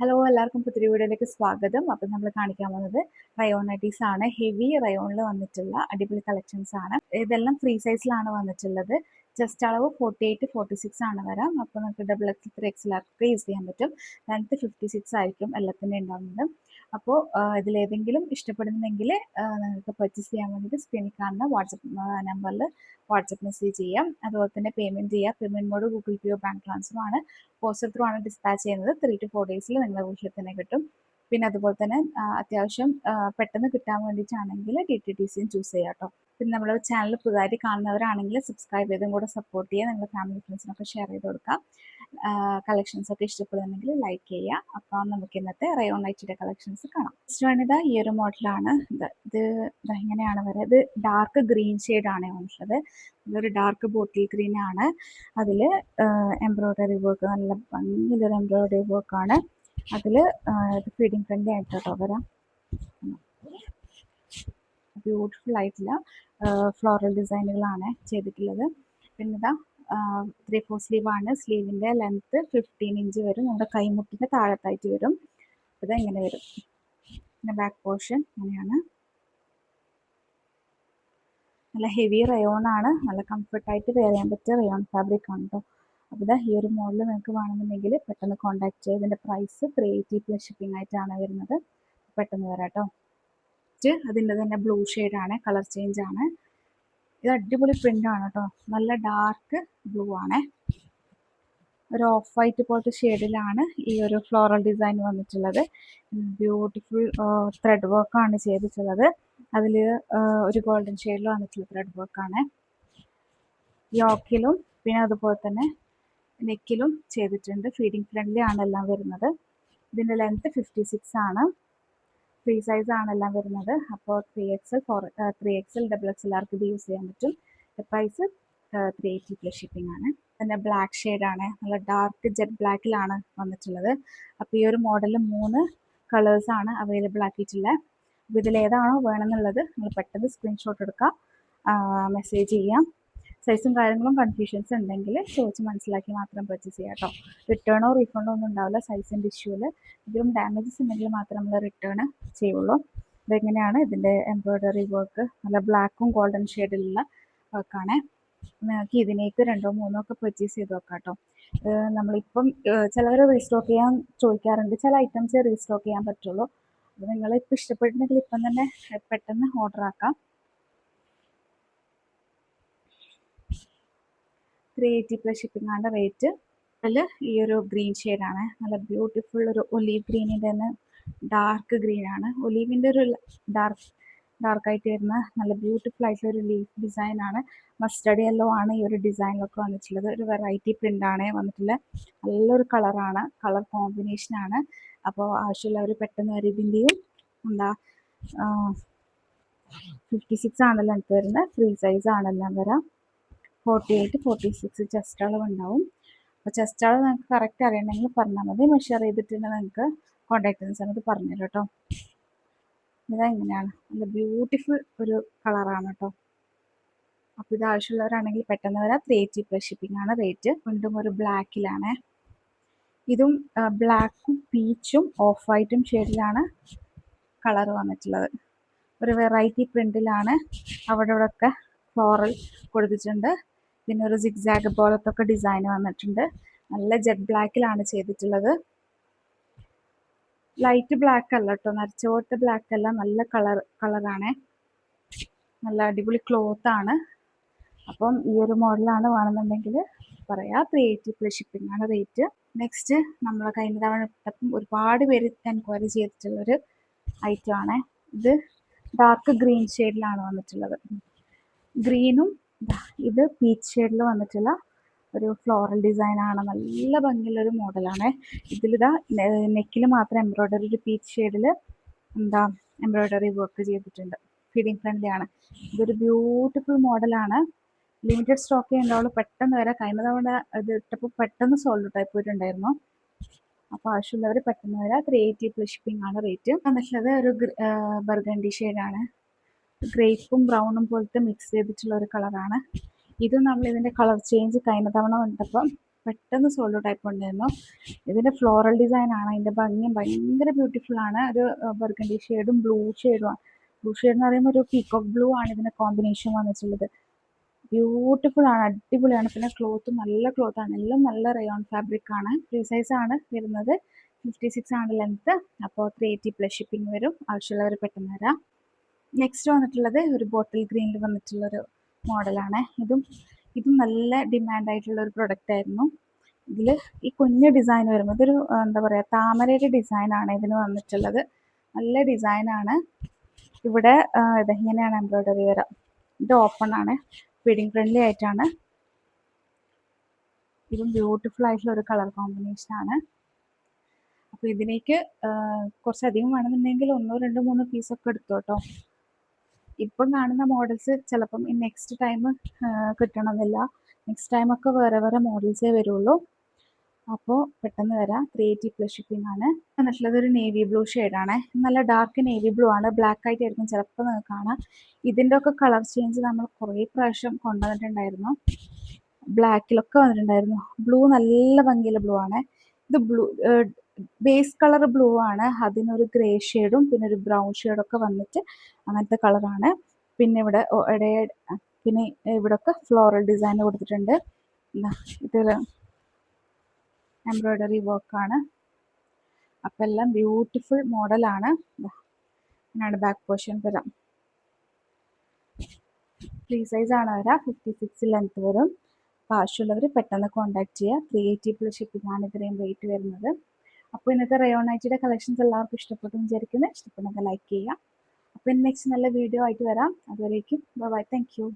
Hello എല്ലാവർക്കും പുതിയ വീഡിയോയിലേക്ക് സ്വാഗതം. അപ്പം നമ്മൾ കാണിക്കാൻ പോകുന്നത് റയോൺ നൈറ്റീസ് ആണ്. ഹെവി റയോണിൽ വന്നിട്ടുള്ള അടിപൊളി കളക്ഷൻസ് ആണ്. ഇതെല്ലാം ഫ്രീ സൈസിലാണ് വന്നിട്ടുള്ളത്. ചെസ്റ്റ് അളവ് 48, 46 ആണ് വരാം. അപ്പോൾ നമുക്ക് XXL, 3XL ഒക്കെ യൂസ് ചെയ്യാൻ പറ്റും. ലെങ്ത് 56 ആയിരിക്കും എല്ലാത്തിൻ്റെ ഉണ്ടാകുന്നത്. അപ്പോൾ ഇതിലേതെങ്കിലും ഇഷ്ടപ്പെടുന്നെങ്കിൽ നിങ്ങൾക്ക് പർച്ചേസ് ചെയ്യാൻ വേണ്ടിയിട്ട് സ്ക്രീനിൽ കാണുന്ന വാട്സപ്പ് നമ്പറിൽ വാട്സപ്പ് മെസ്സേജ് ചെയ്യാം. അതുപോലെ തന്നെ പേയ്മെൻറ്റ് ചെയ്യുക. പേയ്മെൻറ്റ് മോഡ് ഗൂഗിൾ പേയോ ബാങ്ക് ട്രാൻസ്ഫറോ ആണ്. പോസ്റ്റൽ ത്രൂ ആണ് ഡിസ്പാച്ച് ചെയ്യുന്നത്. 3 to 4 ഡേയ്സിൽ നിങ്ങളുടെ വീട്ടിൽ തന്നെ കിട്ടും. പിന്നെ അതുപോലെ തന്നെ അത്യാവശ്യം പെട്ടെന്ന് കിട്ടാൻ വേണ്ടിയിട്ടാണെങ്കിൽ DTDCയും ചൂസ് ചെയ്യാം കേട്ടോ. പിന്നെ നമ്മുടെ ചാനൽ പുതുതായിട്ട് കാണുന്നവരാണെങ്കിൽ സബ്സ്ക്രൈബ് ചെയ്തും കൂടെ സപ്പോർട്ട് ചെയ്യുക. നിങ്ങളുടെ ഫാമിലി ഫ്രണ്ട്സിനൊക്കെ ഷെയർ ചെയ്ത് കൊടുക്കാം. കളക്ഷൻസ് ഒക്കെ ഇഷ്ടപ്പെടുന്നുണ്ടെങ്കിൽ ലൈക്ക് ചെയ്യുക. അപ്പോൾ നമുക്ക് ഇന്നത്തെ റയോൺ നൈറ്റിയുടെ കളക്ഷൻസ് കാണാം. ഫസ്റ്റ് വേണ്ടത് ഈ ഒരു മോഡലാണ്. ഇത് ഇങ്ങനെയാണ് വരെ. ഇത് ഡാർക്ക് ഗ്രീൻ ഷെയ്ഡാണ് വന്നിട്ടുള്ളത്. ഇതൊരു ഡാർക്ക് ബോട്ടിൽ ഗ്രീൻ ആണ്. അതിൽ എംബ്രോയ്ഡറി വർക്ക്, നല്ല ഭംഗിയിലൊരു എംബ്രോയ്ഡറി വർക്കാണ്. അതിൽ ഫീഡിങ് ഫ്രണ്ട്ലി ആയിട്ട് കേട്ടോ വരാം. ബ്യൂട്ടിഫുൾ ആയിട്ടുള്ള ഫ്ലോറൽ ഡിസൈനുകളാണ് ചെയ്തിട്ടുള്ളത്. പിന്നെ ഇതാ 3/4 സ്ലീവാണ്. സ്ലീവിൻ്റെ ലെങ്ത്ത് 15 ഇഞ്ച് വരും. നമ്മുടെ കൈമുട്ടിൻ്റെ താഴത്തായിട്ട് വരും. ഇത് ഇങ്ങനെ വരും. പിന്നെ ബാക്ക് പോർഷൻ ഇങ്ങനെയാണ്. നല്ല ഹെവി റയോൺ ആണ്. നല്ല കംഫർട്ടായിട്ട് വെയർ ചെയ്യാൻ പറ്റിയ റയോൺ ഫാബ്രിക് ആണ് കേട്ടോ. അപ്പോൾ ഇതാ ഈ ഒരു മോഡൽ നിങ്ങൾക്ക് വേണമെന്നുണ്ടെങ്കിൽ പെട്ടെന്ന് കോൺടാക്ട് ചെയ്യുക. ഇതിൻ്റെ പ്രൈസ് 380 + ഷിപ്പിംഗ് ആയിട്ടാണ് വരുന്നത്. പെട്ടെന്ന് വരാം കേട്ടോ. അതിൻ്റെ തന്നെ ബ്ലൂ ഷെയ്ഡാണ്. കളർ ചേഞ്ച് ആണ്. ഇത് അടിപൊളി പ്രിൻ്റ് ആണ് കേട്ടോ. നല്ല ഡാർക്ക് ബ്ലൂ ആണ്. ഒരു ഓഫ് വൈറ്റ് പോലത്തെ ഷെയ്ഡിലാണ് ഈ ഒരു ഫ്ലോറൽ ഡിസൈൻ വന്നിട്ടുള്ളത്. ബ്യൂട്ടിഫുൾ ത്രെഡ് വർക്കാണ് ചെയ്തിട്ടുള്ളത്. അതിൽ ഒരു ഗോൾഡൻ ഷെയ്ഡിൽ വന്നിട്ടുള്ള ത്രെഡ് വർക്കാണ്. യോക്കിലും പിന്നെ അതുപോലെ തന്നെ നെക്കിലും ചെയ്തിട്ടുണ്ട്. ഫീഡിങ് ഫ്രണ്ട്ലി ആണ് എല്ലാം വരുന്നത്. ഇതിൻ്റെ ലെങ്ത്ത് 56 ആണ്. ഫ്രീ സൈസ് ആണ് എല്ലാം വരുന്നത്. അപ്പോൾ 3XL, 3XL, XXL ആർക്ക് ഇത് യൂസ് ചെയ്യാൻ പറ്റും. പ്രൈസ് 380 + ഷിപ്പിംഗ് ആണ്. പിന്നെ ബ്ലാക്ക് ഷെയ്ഡാണ്. നല്ല ഡാർക്ക് ജെറ്റ് ബ്ലാക്കിലാണ് വന്നിട്ടുള്ളത്. അപ്പോൾ ഈ ഒരു മോഡലിൽ 3 കളേഴ്സാണ് അവൈലബിൾ ആക്കിയിട്ടുള്ളത്. അപ്പോൾ ഇതിലേതാണോ വേണമെന്നുള്ളത് നിങ്ങൾ പെട്ടെന്ന് സ്ക്രീൻഷോട്ട് എടുക്കുക, മെസ്സേജ് ചെയ്യാം. സൈസും കാര്യങ്ങളും കൺഫ്യൂഷൻസ് ഉണ്ടെങ്കിൽ ചോദിച്ച് മനസ്സിലാക്കി മാത്രം പർച്ചേസ് ചെയ്യാം കേട്ടോ. റിട്ടേണോ റീഫണ്ടോ ഒന്നും ഉണ്ടാവില്ല സൈസിൻ്റെ ഇഷ്യൂവിൽ. ഇതിലും ഡാമേജസ് ഉണ്ടെങ്കിൽ മാത്രം നമ്മൾ റിട്ടേൺ ചെയ്യുള്ളൂ. ഇതെങ്ങനെയാണ് ഇതിൻ്റെ എംബ്രോയ്ഡറി വർക്ക്. നല്ല ബ്ലാക്കും ഗോൾഡൻ ഷെയ്ഡിലുള്ള വർക്കാണ്. നമുക്ക് ഇതിനേക്ക് 2 3 ഒക്കെ പർച്ചേസ് ചെയ്ത് വെക്കാം കേട്ടോ. നമ്മളിപ്പം ചിലവർ റീസ്റ്റോക്ക് ചെയ്യാൻ ചോദിക്കാറുണ്ട്. ചില ഐറ്റംസ് റീസ്റ്റോക്ക് ചെയ്യാൻ പറ്റുള്ളൂ. അപ്പോൾ നിങ്ങളിപ്പോൾ ഇഷ്ടപ്പെടുന്നെങ്കിൽ ഇപ്പം തന്നെ പെട്ടെന്ന് ഓർഡർ ആക്കാം. 380 + ഷിപ്പിംഗ് ആണ് റേറ്റ്. അതിൽ ഈ ഒരു ഗ്രീൻ ഷെയ്ഡാണ്. നല്ല ബ്യൂട്ടിഫുൾ ഒരു ഒലീവ് ഗ്രീനിൻ്റെ തന്നെ ഡാർക്ക് ഗ്രീൻ ആണ്. ഒലീവിൻ്റെ ഒരു ഡാർക്കായിട്ട് വരുന്ന നല്ല ബ്യൂട്ടിഫുൾ ആയിട്ടുള്ള ഒരു ലീഫ് ഡിസൈനാണ്. മസ്റ്റർഡ് യെല്ലോ ആണ് ഈ ഒരു ഡിസൈനിലൊക്കെ വന്നിട്ടുള്ളത്. ഒരു വെറൈറ്റി പ്രിൻ്റാണ് വന്നിട്ടുള്ളത്. നല്ലൊരു കളറാണ്, കളർ കോമ്പിനേഷനാണ്. അപ്പോൾ ആവശ്യമുള്ളവർ പെട്ടെന്ന് വരും. ഇതിൻ്റെയും എന്താ 56 ആണല്ലോ എനിക്ക് വരുന്നത്. ഫ്രീ സൈസ് ആണെല്ലാം വരാം. 48, 46 ചെസ്റ്റ് അളവ് ഉണ്ടാവും. അപ്പോൾ ചെസ്റ്റ് അളവ് നിങ്ങൾക്ക് കറക്റ്റ് അറിയണമെങ്കിൽ പറഞ്ഞാൽ മതി. മെഷർ ചെയ്തിട്ടുണ്ടെങ്കിൽ നിങ്ങൾക്ക് കോൺടാക്ട് ചെയ്യുന്ന സമയത്ത് പറഞ്ഞുതരും കേട്ടോ. ഇതാ ഇങ്ങനെയാണ്. നല്ല ബ്യൂട്ടിഫുൾ ഒരു കളറാണ് കേട്ടോ. അപ്പോൾ ഇത് ആവശ്യമുള്ളവരാണെങ്കിൽ പെട്ടെന്ന് വരാം. 380 + ഷിപ്പിംഗ് ആണ് റേറ്റ്. വീണ്ടും ഒരു ബ്ലാക്കിലാണ്. ഇതും ബ്ലാക്കും പീച്ചും ഓഫ് വൈറ്റും ഷെയ്ഡിലാണ് കളർ വന്നിട്ടുള്ളത്. ഒരു വെറൈറ്റി പ്രിൻറ്റിലാണ്. അവിടെ ഇവിടെയൊക്കെ ഫ്ലോറൽ കൊടുത്തിട്ടുണ്ട്. പിന്നെ ഒരു സിഗ്സാഗ് പോലത്തെ ഒക്കെ ഡിസൈൻ വന്നിട്ടുണ്ട്. നല്ല ജെറ്റ് ബ്ലാക്കിലാണ് ചെയ്തിട്ടുള്ളത്. ലൈറ്റ് ബ്ലാക്ക് അല്ല കേട്ടോ, നരച്ച പോലത്തെ ബ്ലാക്ക് അല്ല. നല്ല കളറാണ്. നല്ല അടിപൊളി ക്ലോത്ത് ആണ്. അപ്പം ഈ ഒരു മോഡലാണ് വേണമെന്നുണ്ടെങ്കിൽ പറയാം. 380 + ഷിപ്പിംഗ് ആണ് റേറ്റ്. നെക്സ്റ്റ് നമ്മൾ കഴിഞ്ഞ തവണ ഇട്ടപ്പം ഒരുപാട് പേര് എൻക്വയറി ചെയ്തിട്ടുള്ളൊരു ഐറ്റം ആണ്. ഇത് ഡാർക്ക് ഗ്രീൻ ഷെയ്ഡിലാണ് വന്നിട്ടുള്ളത്. ഗ്രീനും ഇത് പീച്ച് ഷെയ്ഡിൽ വന്നിട്ടുള്ള ഒരു ഫ്ലോറൽ ഡിസൈനാണ്. നല്ല ഭംഗിയുള്ളൊരു മോഡലാണ്. ഇതിലിതാ നെക്കിൽ മാത്രം എംബ്രോയ്ഡറി ഒരു പീച്ച് ഷെയ്ഡിൽ എംബ്രോയ്ഡറി വർക്ക് ചെയ്തിട്ടുണ്ട്. ഫീഡിങ് ഫ്രണ്ട്ലി ആണ്. ഇതൊരു ബ്യൂട്ടിഫുൾ മോഡലാണ്. ലിമിറ്റഡ് സ്റ്റോക്ക് ഉണ്ടാവുള്ളൂ. പെട്ടെന്ന് വരെ. കഴിഞ്ഞ തവണ ഇത് ഇട്ടപ്പോൾ പെട്ടെന്ന് സോൾഡ് ഔട്ട് ആയി പോയിട്ടുണ്ടായിരുന്നു. അപ്പോൾ ആവശ്യമുള്ളവർ പെട്ടെന്ന് വരാം. 380 + ഷിപ്പിംഗ് ആണ് റേറ്റ്. വന്നിട്ടുള്ളത് ഒരു ബർഗണ്ടി ഷെയ്ഡാണ്. ഗ്രേപ്പും ബ്രൗണും പോലത്തെ മിക്സ് ചെയ്തിട്ടുള്ള ഒരു കളറാണ്. ഇത് നമ്മൾ ഇതിൻ്റെ കളർ ചേഞ്ച് കഴിഞ്ഞ തവണ വന്നപ്പം പെട്ടെന്ന് സോൾഡ് ഔട്ട് ആയിക്കൊണ്ടിരുന്നു. ഇതിൻ്റെ ഫ്ലോറൽ ഡിസൈൻ ആണ്, അതിൻ്റെ ഭംഗിയും ഭയങ്കര ബ്യൂട്ടിഫുൾ ആണ്. ഒരു ബർഗണ്ടി ഷെയ്ഡും ബ്ലൂ ഷെയ്ഡുമാണ്. ബ്ലൂ ഷെയ്ഡ് എന്ന് പറയുമ്പോൾ ഒരു പീകോക്ക് ബ്ലൂ ആണ് ഇതിൻ്റെ കോമ്പിനേഷൻ വന്നിട്ടുള്ളത്. ബ്യൂട്ടിഫുൾ ആണ്, അടിപൊളിയാണ്. പിന്നെ ക്ലോത്ത് നല്ല ക്ലോത്ത് ആണ്, എല്ലാം നല്ല റയോൺ ഫാബ്രിക് ആണ്. ഫ്രീ സൈസ് ആണ് വരുന്നത്, 56 ആണ് ലെങ്ത്ത്. അപ്പോൾ 380+ ഷിപ്പിംഗ് വരും. ആവശ്യമുള്ളവർ പെട്ടെന്ന് വരാം. നെക്സ്റ്റ് വന്നിട്ടുള്ളത് ഒരു ബോട്ടിൽ ഗ്രീനിൽ വന്നിട്ടുള്ളൊരു മോഡലാണ്. ഇതും നല്ല ഡിമാൻഡ് ആയിട്ടുള്ള ഒരു പ്രൊഡക്റ്റ് ആയിരുന്നു. ഇതിൽ ഈ കുഞ്ഞ് ഡിസൈൻ വരുമ്പോൾ ഇതൊരു എന്താ പറയുക, താമരയുടെ ഡിസൈനാണ് ഇതിന് വന്നിട്ടുള്ളത്. നല്ല ഡിസൈനാണ്. ഇവിടെ ഇതെങ്ങനെയാണ് എംബ്രോയ്ഡറി വരാം. ഇത് ഓപ്പൺ ആണ്, വെഡിങ് ഫ്രണ്ട്ലി ആയിട്ടാണ്. ഇതും ബ്യൂട്ടിഫുൾ ആയിട്ടുള്ള ഒരു കളർ കോമ്പിനേഷൻ ആണ്. അപ്പോൾ ഇതിലേക്ക് കുറച്ചധികം വേണമെന്നുണ്ടെങ്കിൽ 1, 2, 3 പീസൊക്കെ എടുത്തു കേട്ടോ. ഇപ്പം കാണുന്ന മോഡൽസ് ചിലപ്പം നെക്സ്റ്റ് ടൈം കിട്ടണമെന്നില്ല. നെക്സ്റ്റ് ടൈമൊക്കെ വേറെ വേറെ മോഡൽസേ വരുള്ളൂ. അപ്പോൾ പെട്ടെന്ന് വരാം. 380+ ഷിപ്പിംഗ് ആണ്. വന്നിട്ടുള്ളത് ഒരു നേവി ബ്ലൂ ഷെയ്ഡാണ്. നല്ല ഡാർക്ക് നേവി ബ്ലൂ ആണ്. ബ്ലാക്ക് ആയിട്ടായിരിക്കും ചിലപ്പോൾ നിങ്ങൾക്ക് കാണാം. ഇതിൻ്റെ ഒക്കെ കളർ ചേഞ്ച് നമ്മൾ കുറേ പ്രാവശ്യം കൊണ്ടുവന്നിട്ടുണ്ടായിരുന്നു. ബ്ലാക്കിലൊക്കെ വന്നിട്ടുണ്ടായിരുന്നു. ബ്ലൂ നല്ല ഭംഗിയുള്ള ബ്ലൂ ആണ്. ഇത് ബേസ് കളർ ബ്ലൂ ആണ്. അതിനൊരു ഗ്രേ ഷെയ്ഡും പിന്നെ ഒരു ബ്രൗൺ ഷെയ്ഡൊക്കെ വന്നിട്ട് അങ്ങനത്തെ കളറാണ്. പിന്നെ പിന്നെ ഇവിടെയൊക്കെ ഫ്ലോറൽ ഡിസൈൻ കൊടുത്തിട്ടുണ്ട്. ഇതിൽ എംബ്രോയ്ഡറി വർക്കാണ്. അപ്പം എല്ലാം ബ്യൂട്ടിഫുൾ മോഡലാണ്. ഇങ്ങനെയാണ് ബാക്ക് പോർഷൻ വരാം. ഫ്രീ സൈസ് ആണ് വരാം, 56 ലെങ്ത് വരും. അപ്പോൾ ആവശ്യമുള്ളവർ പെട്ടെന്ന് കോൺടാക്ട് ചെയ്യുക. 380+ ഷിപ്പിംഗ് ആണ് ഇത്രയും റേറ്റ് വരുന്നത്. അപ്പോൾ ഇന്നത്തെ റയോൺ നൈറ്റിയുടെ കളക്ഷൻസ് എല്ലാവർക്കും ഇഷ്ടപ്പെട്ടു വിചാരിക്കുന്നത്. ഇഷ്ടപ്പെടുന്നത് ലൈക്ക് ചെയ്യുക. അപ്പോൾ നെക്സ്റ്റ് നല്ല വീഡിയോ ആയിട്ട് വരാം. അതുവരേക്കും ബൈ. Thank you.